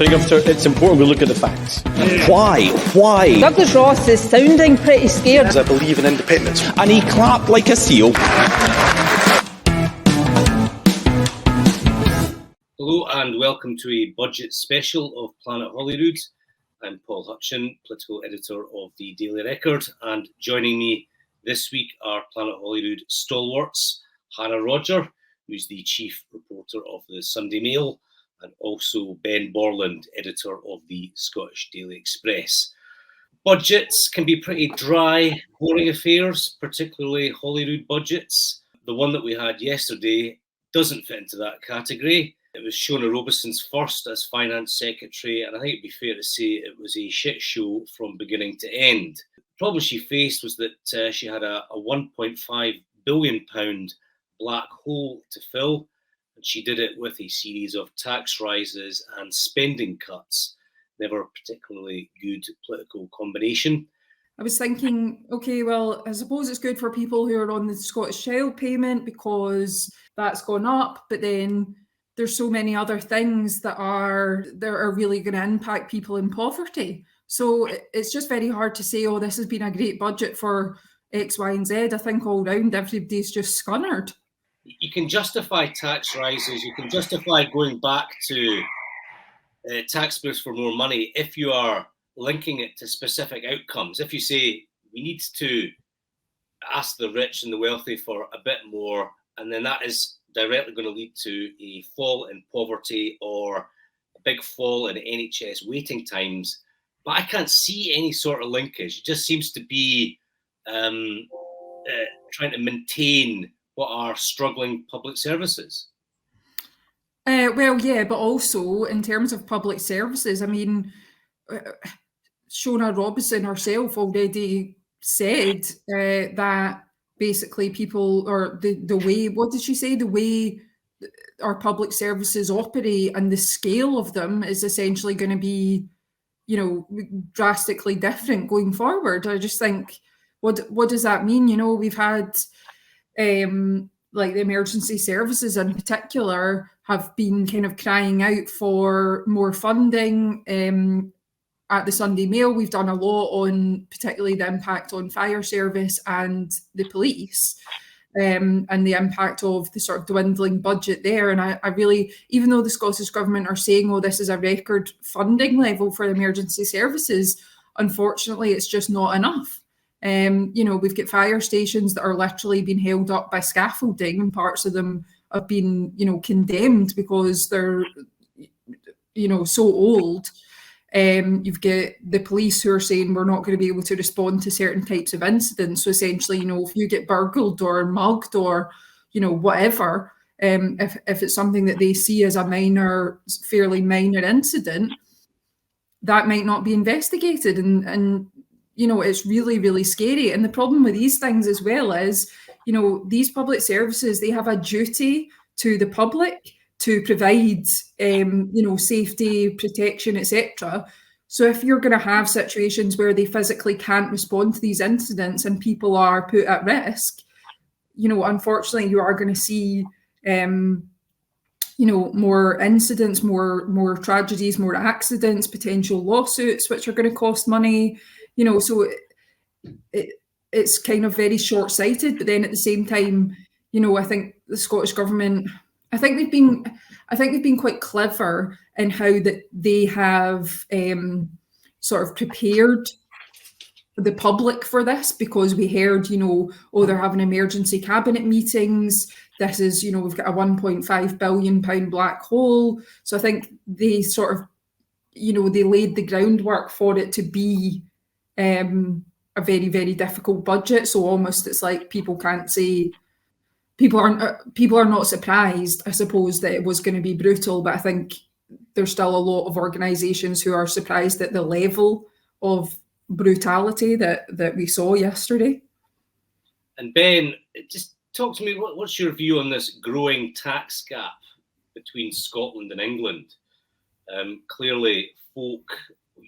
It's important we look at the facts. Why? Douglas Ross is sounding pretty scared. Because I believe in independence. And he clapped like a seal. Hello and welcome to a budget special of Planet Holyrood. I'm Paul Hutcheon, political editor of the Daily Record, and joining me this week are Planet Holyrood stalwarts, Hannah Rodger, who's the chief reporter of the Sunday Mail, and also Ben Borland, editor of the Scottish Daily Express. Budgets can be pretty dry, boring affairs, particularly Holyrood budgets. The one that we had yesterday doesn't fit into that category. It was Shona Robison's first as Finance Secretary, and I think it'd be fair to say it was a shit show from beginning to end. The problem she faced was that she had a £1.5 billion black hole to fill, and she did it with a series of tax rises and spending cuts. Never a particularly good political combination. I was thinking, okay, well, I suppose it's good for people who are on the Scottish Child Payment because that's gone up, but then there's so many other things that are really going to impact people in poverty. So it's just very hard to say, oh, this has been a great budget for X, Y, and Z. I think all round everybody's just scunnered. You can justify tax rises, you can justify going back to taxpayers for more money if you are linking it to specific outcomes. If you say we need to ask the rich and the wealthy for a bit more, and then that is directly going to lead to a fall in poverty or a big fall in NHS waiting times. But I can't see any sort of linkage. It just seems to be trying to maintain what are struggling public services. Well, yeah, but also in terms of public services, I mean, Shona Robison herself already said that basically people, or the way, what did she say? The way our public services operate and the scale of them is essentially going to be, you know, drastically different going forward. I just think, what does that mean? You know, we've had like the emergency services in particular have been kind of crying out for more funding. At the Sunday Mail, we've done a lot on particularly the impact on fire service and the police, and the impact of the sort of dwindling budget there. And I really, even though the Scottish Government are saying, oh, this is a record funding level for emergency services, unfortunately, it's just not enough. You know, we've got fire stations that are literally being held up by scaffolding, and parts of them have been, you know, condemned because they're, you know, so old. You've got the police who are saying we're not going to be able to respond to certain types of incidents. So essentially, you know, if you get burgled or mugged or, you know, whatever, if it's something that they see as a minor, fairly minor incident, that might not be investigated. And you know, it's really, really scary. And the problem with these things as well is, you know, these public services, they have a duty to the public to provide, you know, safety, protection, etc. So if you're going to have situations where they physically can't respond to these incidents and people are put at risk, you know, unfortunately, you are going to see, you know, more incidents, more tragedies, more accidents, potential lawsuits, which are going to cost money. You know, so it's kind of very short-sighted. But then at the same time, you know, I think the Scottish Government, I think they've been quite clever in how that they have sort of prepared the public for this, because we heard, you know, oh, they're having emergency cabinet meetings. This is, you know, we've got a £1.5 billion black hole. So I think they sort of, you know, they laid the groundwork for it to be a very, very difficult budget. So almost it's like people can't say, people are not surprised, I suppose, that it was going to be brutal, but I think there's still a lot of organisations who are surprised at the level of brutality that we saw yesterday. And Ben, just talk to me, what's your view on this growing tax gap between Scotland and England? Clearly, folk,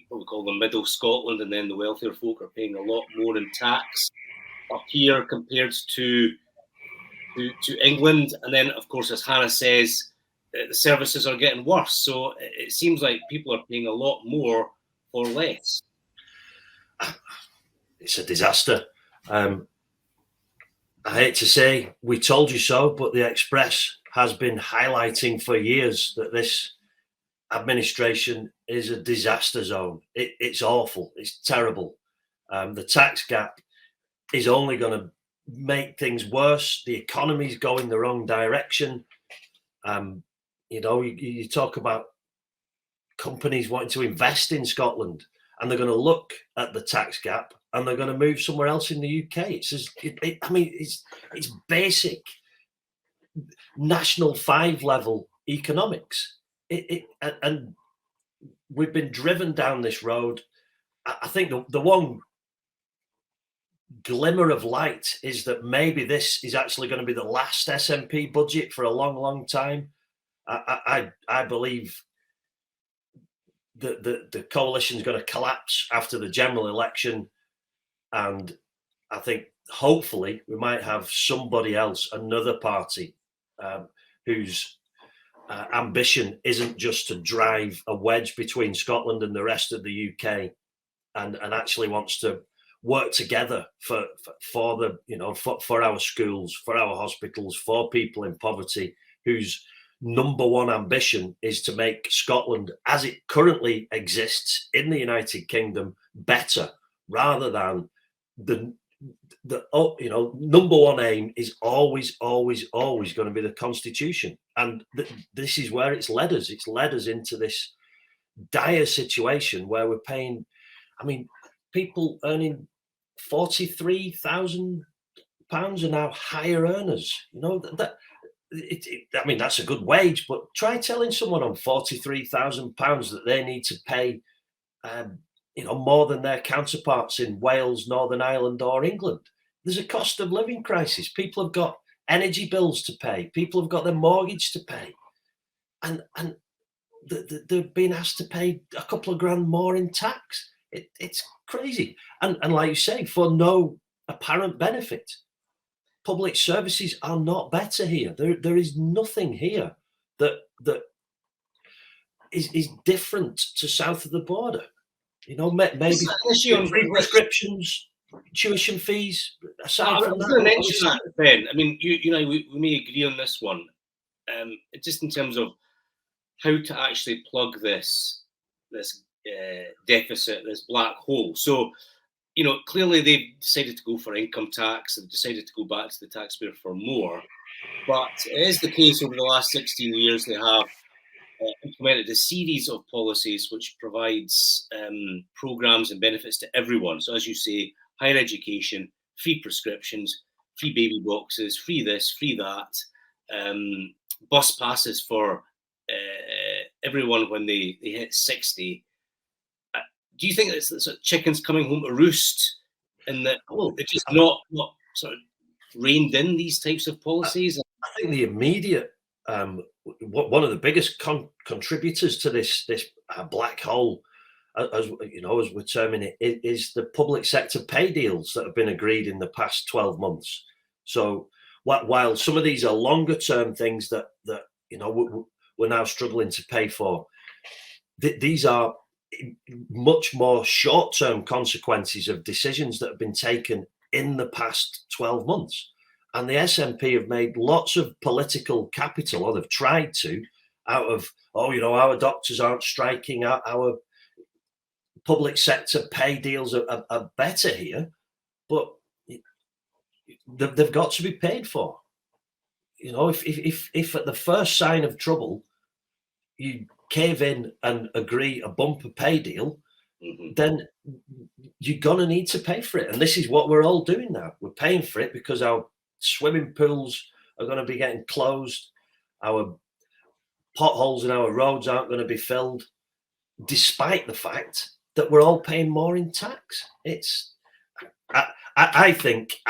what we call the middle Scotland, and then the wealthier folk are paying a lot more in tax up here compared to England. And then, of course, as Hannah says, the services are getting worse. So it seems like people are paying a lot more for less. It's a disaster. I hate to say we told you so, but the Express has been highlighting for years that this administration is a disaster zone. It's awful. It's terrible. The tax gap is only going to make things worse. The economy's going the wrong direction. You talk about companies wanting to invest in Scotland, and they're going to look at the tax gap and they're going to move somewhere else in the UK. It's basic national 5 level economics. And we've been driven down this road. I think the one glimmer of light is that maybe this is actually going to be the last SNP budget for a long, long time. I believe that the coalition is going to collapse after the general election, and I think hopefully we might have somebody else, another party, whose ambition isn't just to drive a wedge between Scotland and the rest of the UK, and actually wants to work together for our schools, for our hospitals, for people in poverty, whose number one ambition is to make Scotland, as it currently exists in the United Kingdom, better, rather than the number one aim is always going to be the Constitution. And this is where it's led us. It's led us into this dire situation where we're paying, people earning £43,000 are now higher earners. That's a good wage, but try telling someone on £43,000 that they need to pay, more than their counterparts in Wales, Northern Ireland, or England. There's a cost of living crisis. People have got energy bills to pay. People have got their mortgage to pay, and they're being asked to pay a couple of grand more in tax. It's crazy, and like you say, for no apparent benefit. Public services are not better here. There is nothing here that is different to south of the border. Maybe free prescriptions, tuition fees. Aside from that, I mention that, Ben. We may agree on this one. Just in terms of how to actually plug this deficit, this black hole. So, clearly they've decided to go for income tax. They've decided to go back to the taxpayer for more. But it is the case over the last 16 years they have implemented a series of policies which provides programs and benefits to everyone. So as you say, higher education, free prescriptions, free baby boxes, free this, free that, bus passes for everyone when they hit 60. Do you think it's chickens coming home to roost, and that it's just not sort of reined in these types of policies? I think the immediate one of the biggest contributors to this black hole, as we're terming it, is the public sector pay deals that have been agreed in the past 12 months. So while some of these are longer term things that we're now struggling to pay for, these are much more short-term consequences of decisions that have been taken in the past 12 months. And the SNP have made lots of political capital, or they've tried to, out of, our doctors aren't striking, our public sector pay deals are better here, but they've got to be paid for. If at the first sign of trouble, you cave in and agree a bumper pay deal, then you're going to need to pay for it. And this is what we're all doing now. We're paying for it because our swimming pools are going to be getting closed. Our potholes in our roads aren't going to be filled, despite the fact that we're all paying more in tax. I think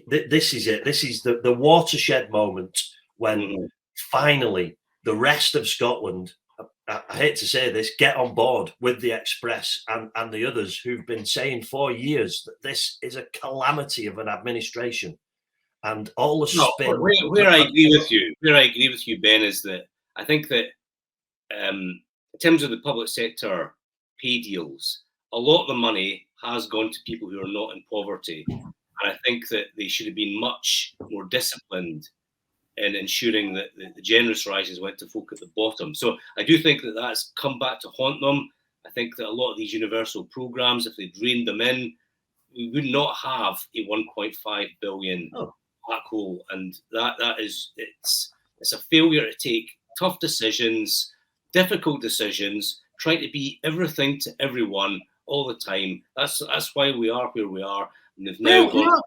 this is it. This is the watershed moment when finally the rest of Scotland, I hate to say this, get on board with the Express and the others who've been saying for years that this is a calamity of an administration. And all the spin. Where I agree with you, Ben, is that I think that in terms of the public sector pay deals, a lot of the money has gone to people who are not in poverty. And I think that they should have been much more disciplined in ensuring that the generous rises went to folk at the bottom. So I do think that that's come back to haunt them. I think that a lot of these universal programs, if they reined them in, we would not have a 1.5 billion black hole. And it's a failure to take tough decisions, difficult decisions, trying to be everything to everyone all the time. That's why we are where we are. And they've now gone.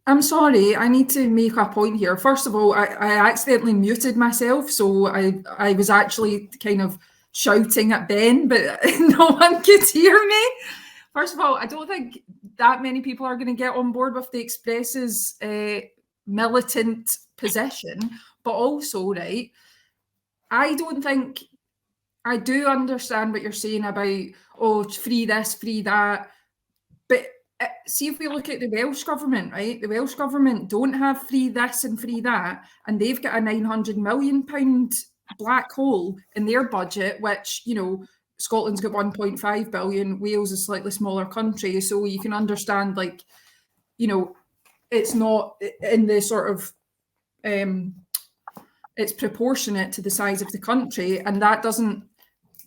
I'm sorry, I need to make a point here. First of all, I accidentally muted myself, so I was actually kind of shouting at Ben, but no one could hear me. First of all, I don't think that many people are going to get on board with the Express's militant position, but also, right, I don't think, I do understand what you're saying about, free this, free that, but see, if we look at the Welsh government, right? The Welsh government don't have free this and free that, and they've got a £900 million black hole in their budget, which, you know, Scotland's got 1.5 billion, Wales is a slightly smaller country, so you can understand, like, you know, it's not in the sort of, it's proportionate to the size of the country, and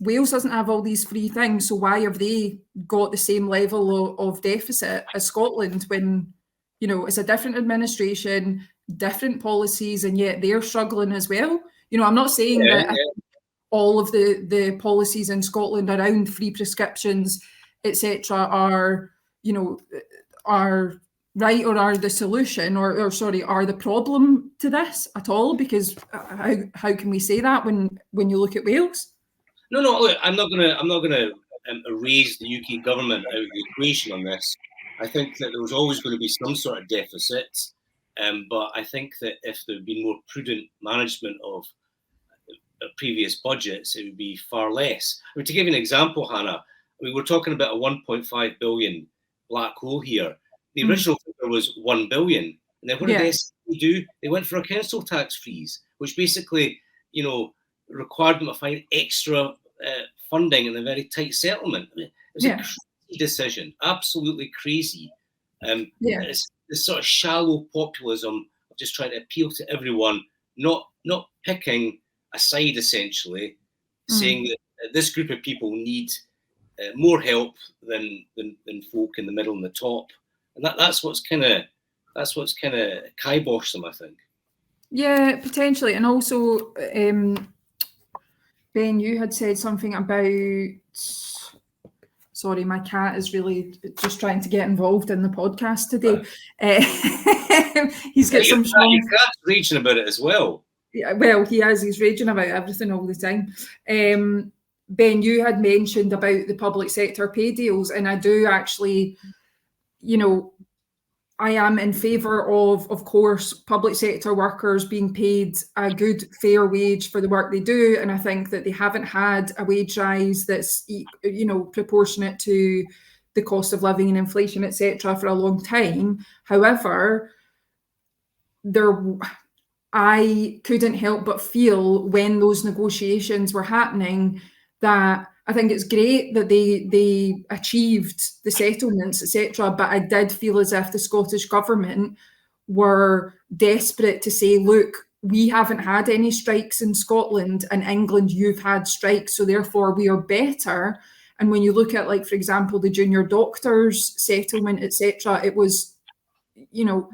Wales doesn't have all these free things, so why have they got the same level of deficit as Scotland when, you know, it's a different administration, different policies, and yet they're struggling as well? You know, I'm not saying that all of the policies in Scotland around free prescriptions, etc., are, you know, are right or are the solution or sorry, are the problem to this at all, because how can we say that when you look at Wales? No, look, I'm not gonna erase the UK government out of the equation on this. I think that there was always going to be some sort of deficit, but I think that if there had been more prudent management of previous budgets, it would be far less. I mean, to give you an example, Hannah, I mean, we're talking about a 1.5 billion black hole here. The original figure was 1 billion. And then what did the SNP do? They went for a council tax freeze, which basically, you know, required them to find extra funding in a very tight settlement. I mean, it was a crazy decision, absolutely crazy. It's this sort of shallow populism of just trying to appeal to everyone, not picking a side, essentially, saying that this group of people need more help than folk in the middle and the top, and that's what's kind of kiboshed them, I think. Yeah, potentially, and also, Ben, you had said something about. Sorry, my cat is really just trying to get involved in the podcast today. He's got some strong. Your cat's raging about it as well. Yeah, well, he is. He's raging about everything all the time. Ben, you had mentioned about the public sector pay deals, and I do actually, you know, I am in favour of course, public sector workers being paid a good, fair wage for the work they do, and I think that they haven't had a wage rise that's, you know, proportionate to the cost of living and inflation, etc., for a long time. However, I couldn't help but feel when those negotiations were happening that I think it's great that they achieved the settlements, etc., but I did feel as if the Scottish government were desperate to say, look, we haven't had any strikes in Scotland, and England, you've had strikes, so therefore we are better. And when you look at, like, for example, the junior doctors settlement, etc., it was, you know,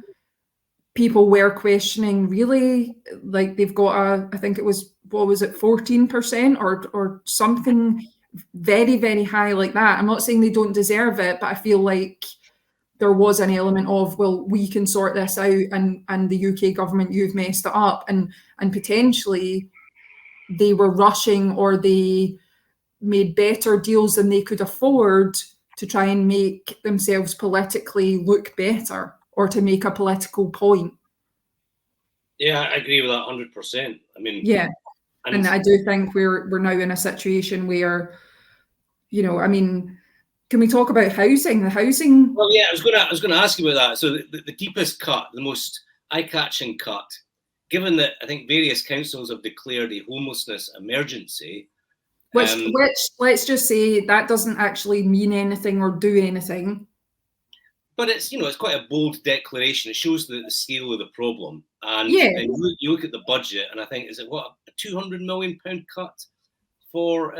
people were questioning, really, like, they've got I think it was, what was it, 14% or something very, very high like that. I'm not saying they don't deserve it, but I feel like there was an element of, well, we can sort this out, and the UK government, you've messed it up, and potentially they were rushing, or they made better deals than they could afford to try and make themselves politically look better, or to make a political point. Yeah, I agree with that 100%. I mean, yeah, and I do think we're now in a situation where, you know, I mean, can we talk about housing? The housing. Well, yeah, I was going to ask you about that. So the deepest cut, the most eye-catching cut, given that I think various councils have declared a homelessness emergency, which let's just say that doesn't actually mean anything or do anything. but it's it's quite a bold declaration. It shows the scale of the problem. And Yeah. you look at the budget, and I think is it what a £200 million cut for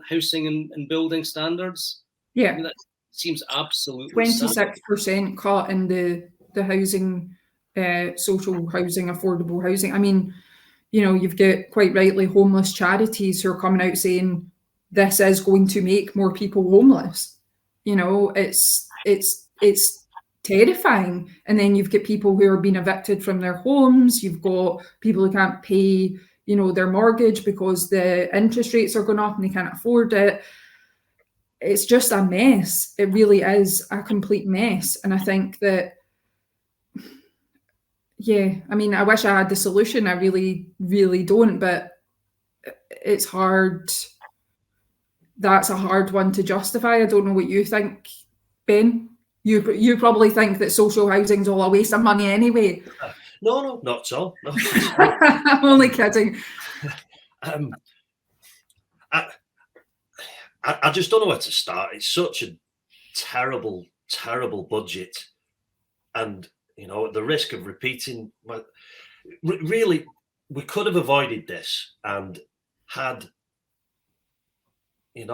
housing and building standards? Yeah. I mean, that seems absolutely 26% cut in the housing, social housing, affordable housing. I mean, you've got quite rightly homeless charities who are coming out saying this is going to make more people homeless. It's terrifying. And then you've got people who are being evicted from their homes. You've got people who can't pay, their mortgage because the interest rates are going up and they can't afford it. It's just a mess. It really is a complete mess. And I think that, yeah, I mean, I wish I had the solution. I really, really don't, but it's hard. That's a hard one to justify. I don't know what you think, Ben. You probably think that social housing's all a waste of money anyway. No, not at all. No. I'm only kidding. I just don't know where to start. It's such a terrible, terrible budget. And, at the risk of repeating, really, we could have avoided this and had, I'm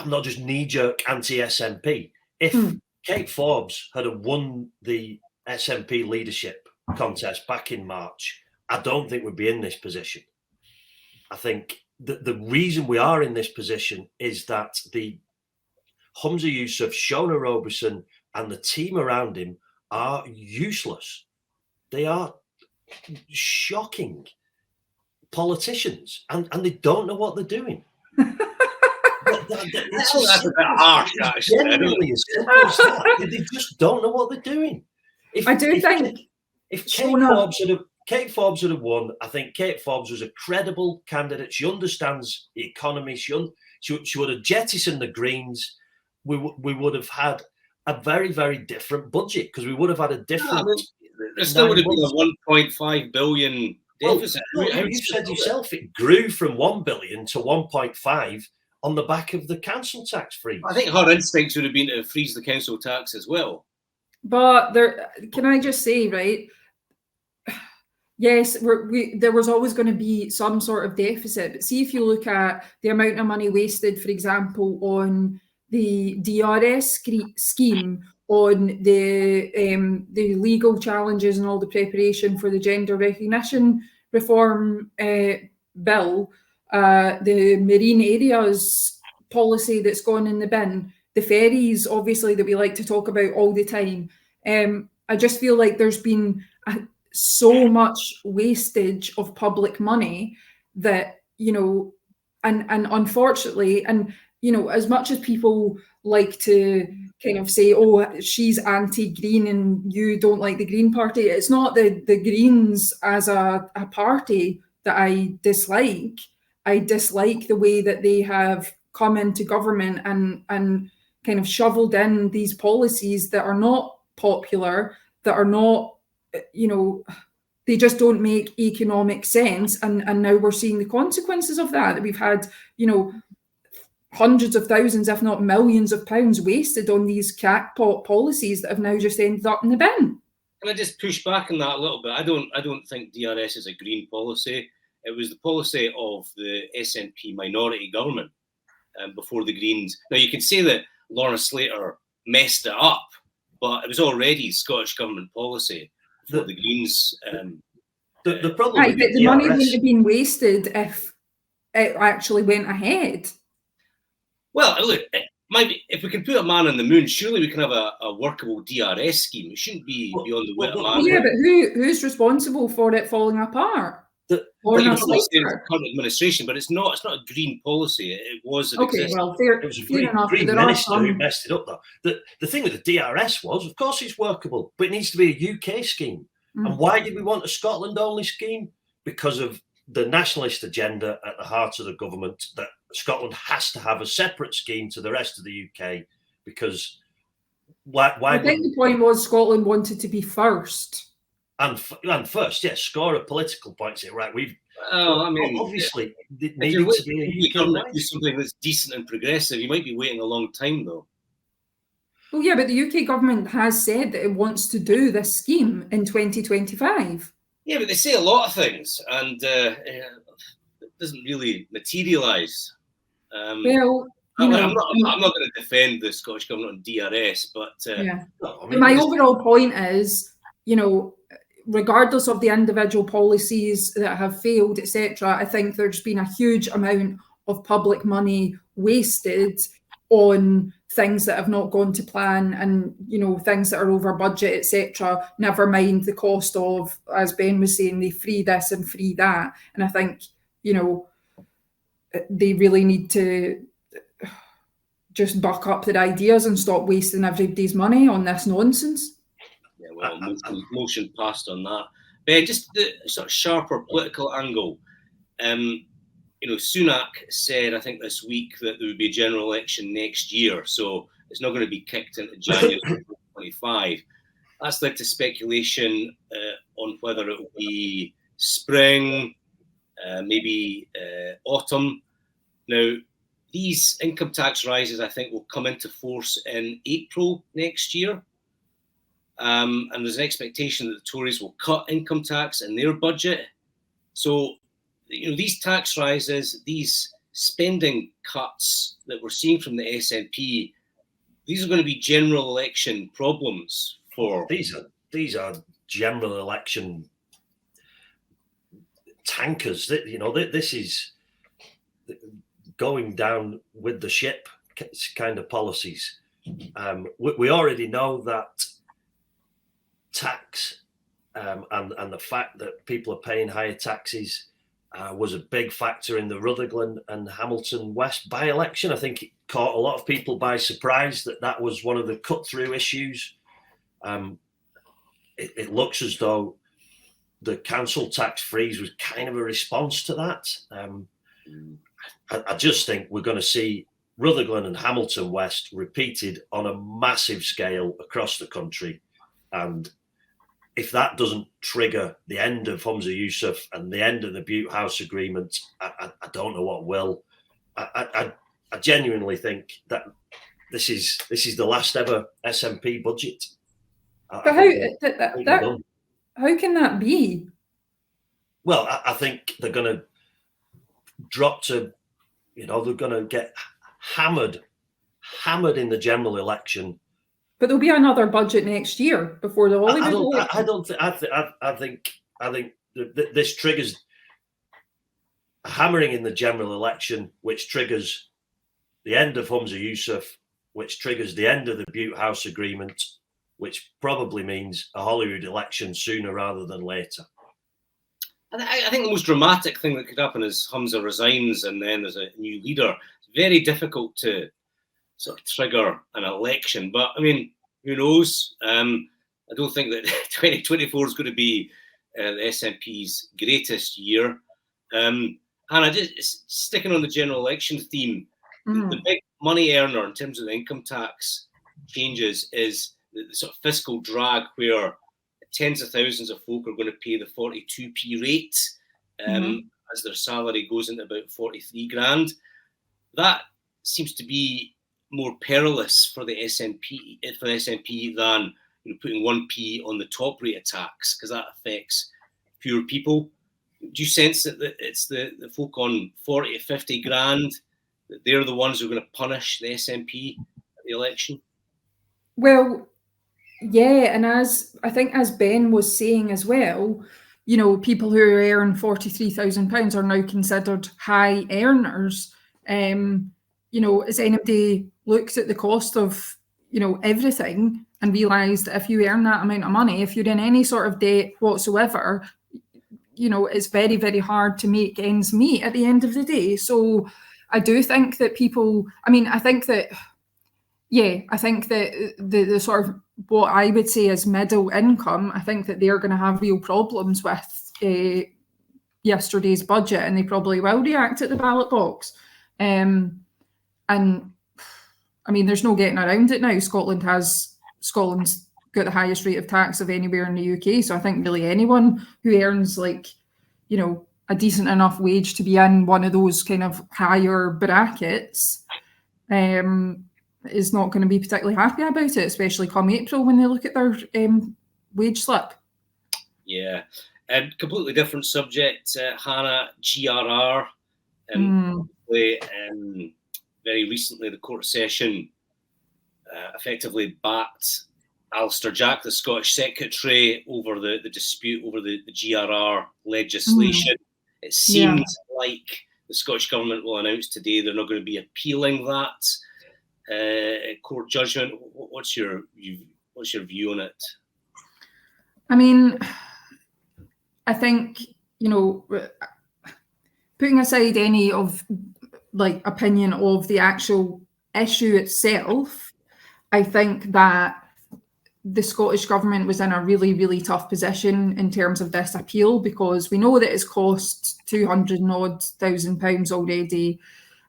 not just knee-jerk anti-SNP. If Kate Forbes had won the SNP leadership contest back in March, I don't think we'd be in this position. I think the reason we are in this position is that the Humza Yousaf, Shona Robison, and the team around him are useless. They are shocking politicians, and they don't know what they're doing. That's a bit harsh, actually. Generally, as simple as that. They just don't know what they're doing. If Kate Forbes had won, I think Kate Forbes was a credible candidate. She understands the economy. She would have jettisoned the Greens. We would have had a very, very different budget because we would have had a different. There still would have been a 1.5 billion deficit. Well, you said yourself it grew from 1 billion to 1.5 on the back of the council tax freeze. I think her instincts would have been to freeze the council tax as well. But can I just say, right? Yes, there was always going to be some sort of deficit. But see, if you look at the amount of money wasted, for example, on the DRS scheme, on the legal challenges and all the preparation for the gender recognition reform bill, the marine areas policy that's gone in the bin, the ferries, obviously, that we like to talk about all the time. I just feel like there's been so much wastage of public money that, and unfortunately, and, as much as people like to kind of say, oh, she's anti-Green and you don't like the Green Party, it's not the Greens as a party that I dislike. I dislike the way that they have come into government and kind of shoveled in these policies that are not popular, that are not, they just don't make economic sense. And now we're seeing the consequences of that we've had, hundreds of thousands, if not millions of pounds wasted on these crackpot policies that have now just ended up in the bin. Can I just push back on that a little bit? I don't think DRS is a Green policy. It was the policy of the SNP minority government before the Greens. Now, you could say that Lorna Slater messed it up, but it was already Scottish government policy for the Greens. The problem right, with the money wouldn't have been wasted if it actually went ahead. Well, look, if we can put a man on the moon, surely we can have a workable DRS scheme. It shouldn't be beyond the wit of man. Yeah, but who's responsible for it falling apart? The current administration, but it's not a Green policy. It was an okay. Well, fair enough. Green minister who messed it up, though. The thing with the DRS was, of course, it's workable, but it needs to be a UK scheme. And why did we want a Scotland-only scheme? Because of the nationalist agenda at the heart of the government, that Scotland has to have a separate scheme to the rest of the UK because Why I think the point was Scotland wanted to be first. And first, yes, score a political point. Say, right, I mean, obviously, it if needed you're to be a waiting UK government to do license. something that's decent and progressive, you might be waiting a long time, though. Well, yeah, but the UK government has said that it wants to do this scheme in 2025. Yeah, but they say a lot of things, and it doesn't really materialise. Well, I'm not going to defend the Scottish government on DRS, but yeah. No, I But mean, my overall point is, regardless of the individual policies that have failed, etc., I think there's been a huge amount of public money wasted on things that have not gone to plan, and things that are over budget, etc. Never mind the cost of, as Ben was saying, they free this and free that. And I think they really need to just buck up their ideas and stop wasting everybody's money on this nonsense. Yeah, well, motion passed on that. Ben, just the sort of sharper political angle. Sunak said, I think this week, that there would be a general election next year, so it's not going to be kicked into January 2025. That's led to speculation on whether it will be spring, maybe autumn. Now, these income tax rises, I think, will come into force in April next year. And there's an expectation that the Tories will cut income tax in their budget. So, these tax rises, these spending cuts that we're seeing from the SNP, these are going to be general election problems for... These are general election tankers. This is going down with the ship kind of policies. We already know that tax and the fact that people are paying higher taxes was a big factor in the Rutherglen and Hamilton West by-election. I think it caught a lot of people by surprise that was one of the cut-through issues. It looks as though the council tax freeze was kind of a response to that. I just think we're going to see Rutherglen and Hamilton West repeated on a massive scale across the country. And if that doesn't trigger the end of Humza Yousaf and the end of the Butte House Agreement, I don't know what will. I genuinely think that this is the last ever SNP budget. But how can that be? Well, I think they're going to drop to, they're going to get hammered in the general election. But there'll be another budget next year before the Holyrood election. I think this triggers a hammering in the general election, which triggers the end of Humza Yousaf, which triggers the end of the Butte House Agreement, which probably means a Holyrood election sooner rather than later. I think the most dramatic thing that could happen is Humza resigns and then there's a new leader. It's very difficult to sort of trigger an election, but I mean, who knows? I don't think that 2024 is going to be the SNP's greatest year. And I just sticking on the general election theme, the big money earner in terms of the income tax changes is the sort of fiscal drag where tens of thousands of folk are going to pay the 42p rate as their salary goes into about 43 grand. That seems to be more perilous for the SNP than putting 1p on the top rate of tax, because that affects fewer people. Do you sense that it's the folk on 40 to 50 grand, that they're the ones who are going to punish the SNP at the election? Well, yeah, and as Ben was saying as well, people who earn £43,000 are now considered high earners. Has anybody looked at the cost of, everything and realised that if you earn that amount of money, if you're in any sort of debt whatsoever, it's very, very hard to make ends meet at the end of the day. So I do think that I think that the sort of what I would say is middle income, I think that they're going to have real problems with yesterday's budget, and they probably will react at the ballot box. And I mean, there's no getting around it now. Scotland has Scotland's got the highest rate of tax of anywhere in the UK. So I think really anyone who earns like, you know, a decent enough wage to be in one of those kind of higher brackets is not going to be particularly happy about it, especially come April when they look at their wage slip. Yeah. And completely different subject, Hannah, GRR. Very recently, the court session effectively backed Alistair Jack, the Scottish Secretary, over the dispute over the GRR legislation. It seems like the Scottish Government will announce today they're not going to be appealing that court judgment. What's your view on it? I mean, I think, you know, putting aside any of like opinion of the actual issue itself, I think that the Scottish Government was in a really, really tough position in terms of this appeal, because we know that it's cost £200,000 already.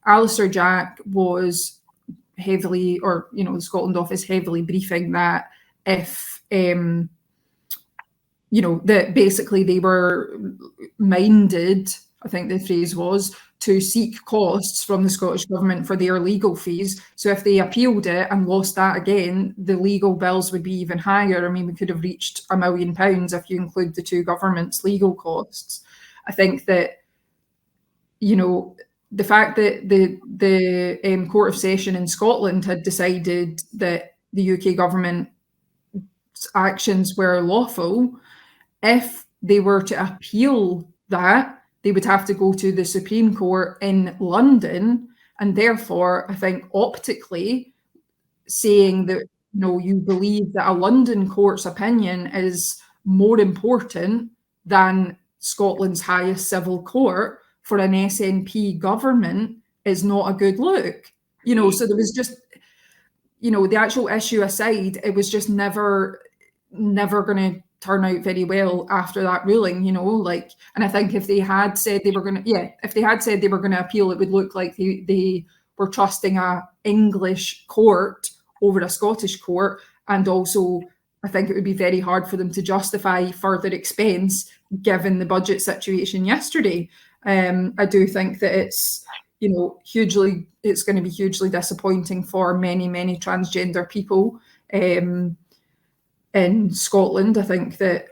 Alistair Jack was heavily, or, you know, the Scotland office heavily briefing that if, you know, that basically they were minded, I think the phrase was, to seek costs from the Scottish Government for their legal fees. So if they appealed it and lost that again, the legal bills would be even higher. I mean, we could have reached £1 million if you include the two governments' legal costs. I think that, you know, the fact that the Court of Session in Scotland had decided that the UK government's actions were lawful, if they were to appeal that, they would have to go to the Supreme Court in London, and therefore, I think optically saying that, you know, you believe that a London court's opinion is more important than Scotland's highest civil court for an SNP government is not a good look. You know, so there was just, you know, the actual issue aside, it was just never going to turn out very well after that ruling, you know, like, and I think if they had said they were going to, appeal, it would look like they were trusting a English court over a Scottish court. And also, I think it would be very hard for them to justify further expense given the budget situation yesterday. I do think that it's, you know, it's going to be hugely disappointing for many, many transgender people in Scotland. I think that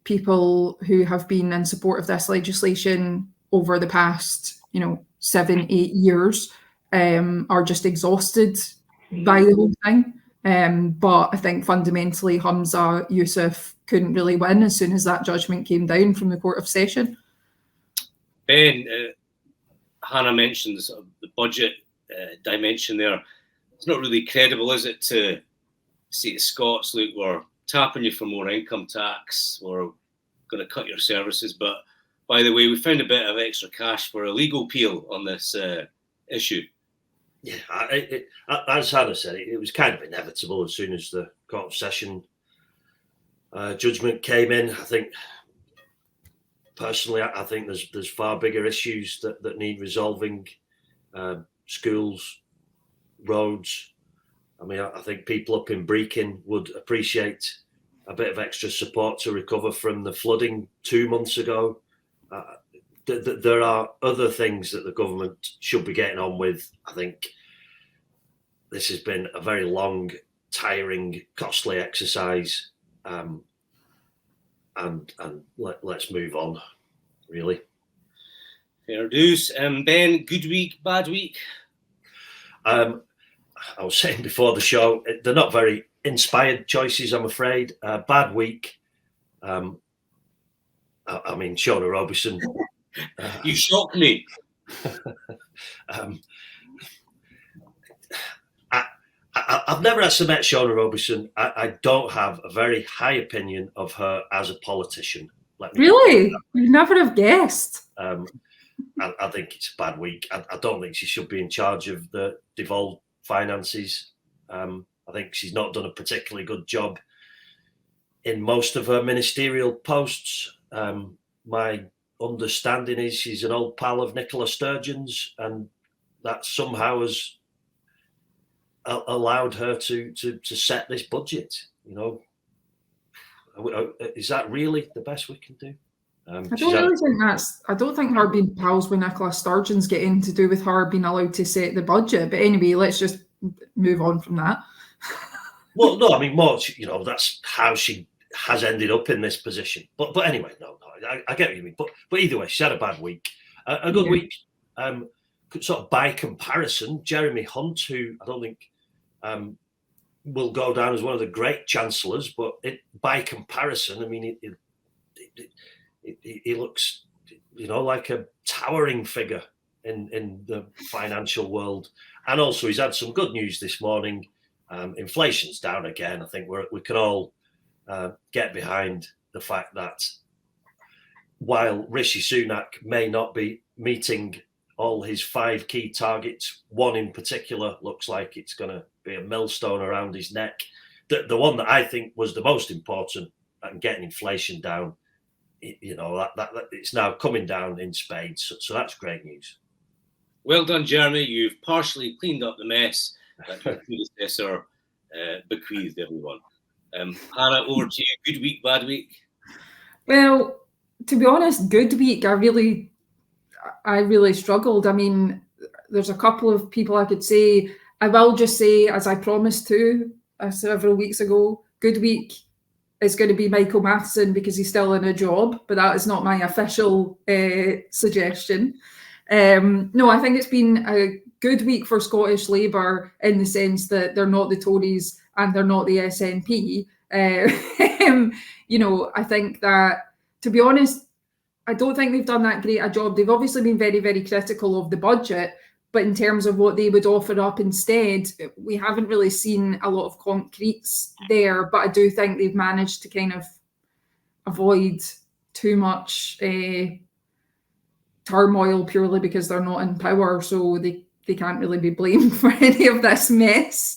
people who have been in support of this legislation over the past, you know, 7-8 years are just exhausted by the whole thing. But I think fundamentally Humza Yousaf couldn't really win as soon as that judgment came down from the Court of Session. Ben, Hannah mentioned the budget dimension there. It's not really credible, is it, to say to Scots, look, we're tapping you for more income tax, we're going to cut your services, but by the way, we found a bit of extra cash for a legal appeal on this issue. Yeah, as Hannah said, it was kind of inevitable as soon as the Court of Session judgment came in. I think, personally, I think there's far bigger issues that need resolving. Schools, roads. I mean, I think people up in Brechin would appreciate a bit of extra support to recover from the flooding 2 months ago. There are other things that the government should be getting on with. I think this has been a very long, tiring, costly exercise, and let's move on, really. Fair dues. Ben, good week, bad week? I was saying before the show, they're not very inspired choices, I'm afraid. Bad week. I mean, Shona Robison. You shock me. I've never actually met Shona Robison. I don't have a very high opinion of her as a politician. Really? You'd never have guessed. I think it's a bad week. I don't think she should be in charge of the devolved finances. I think she's not done a particularly good job in most of her ministerial posts. My understanding is she's an old pal of Nicola Sturgeon's, and that somehow has allowed her to set this budget. Is that really the best we can do? I don't think her being pals with Nicola Sturgeon's getting to do with her being allowed to set the budget. But anyway, let's just move on from that. Well, no, I mean, more, that's how she has ended up in this position. But anyway, no, I get what you mean. But either way, she had a bad week. A good week. Sort of by comparison, Jeremy Hunt, who I don't think will go down as one of the great chancellors, but by comparison, I mean, he looks, like a towering figure in the financial world. And also, he's had some good news this morning. Inflation's down again. I think we can all get behind the fact that while Rishi Sunak may not be meeting all his 5 key targets, one in particular looks like it's going to be a millstone around his neck. The one that I think was the most important and getting inflation down, that it's now coming down in spades. So that's great news. Well done, Jeremy. You've partially cleaned up the mess that your predecessor bequeathed everyone. Hannah, over to you. Good week, bad week? Well, to be honest, good week. I really struggled. I mean, there's a couple of people I could say. I will just say, as I promised to several weeks ago, good week is going to be Michael Matheson because he's still in a job, but that is not my official suggestion. No, I think it's been a good week for Scottish Labour in the sense that they're not the Tories and they're not the SNP. I think that, to be honest, I don't think they've done that great a job. They've obviously been very, very critical of the budget, but in terms of what they would offer up instead, we haven't really seen a lot of concretes there. But I do think they've managed to kind of avoid too much turmoil purely because they're not in power, so they can't really be blamed for any of this mess.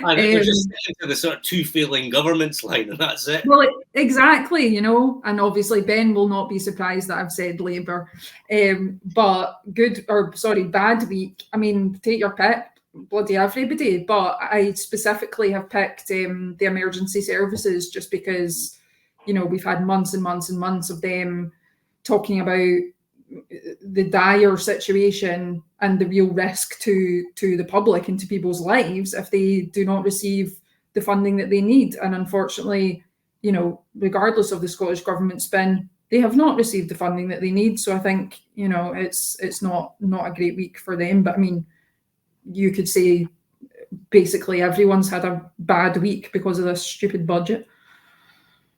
And they're just sticking to the sort of 2 failing governments line, and that's it. Well, exactly, and obviously Ben will not be surprised that I've said Labour. But bad week. I mean, take your pick, bloody everybody. But I specifically have picked the emergency services just because, we've had months and months and months of them talking about the dire situation and the real risk to the public and to people's lives if they do not receive the funding that they need. And unfortunately, regardless of the Scottish government spin, they have not received the funding that they need. So I think, it's not a great week for them. But I mean, you could say basically everyone's had a bad week because of this stupid budget.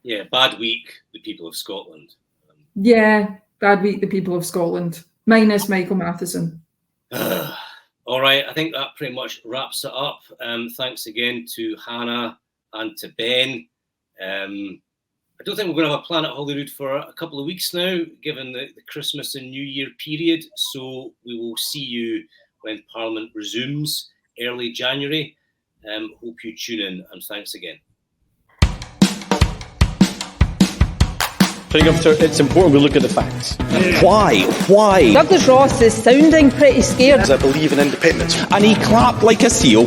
Yeah, bad week, the people of Scotland. Yeah. Bad week, the people of Scotland, minus Michael Matheson. All right, I think that pretty much wraps it up. Thanks again to Hannah and to Ben. I don't think we're going to have a Planet Holyrood for a couple of weeks now, given the Christmas and New Year period. So we will see you when Parliament resumes early January. Hope you tune in, and thanks again. It's important we look at the facts. Why? Douglas Ross is sounding pretty scared. I believe in independence. And he clapped like a seal.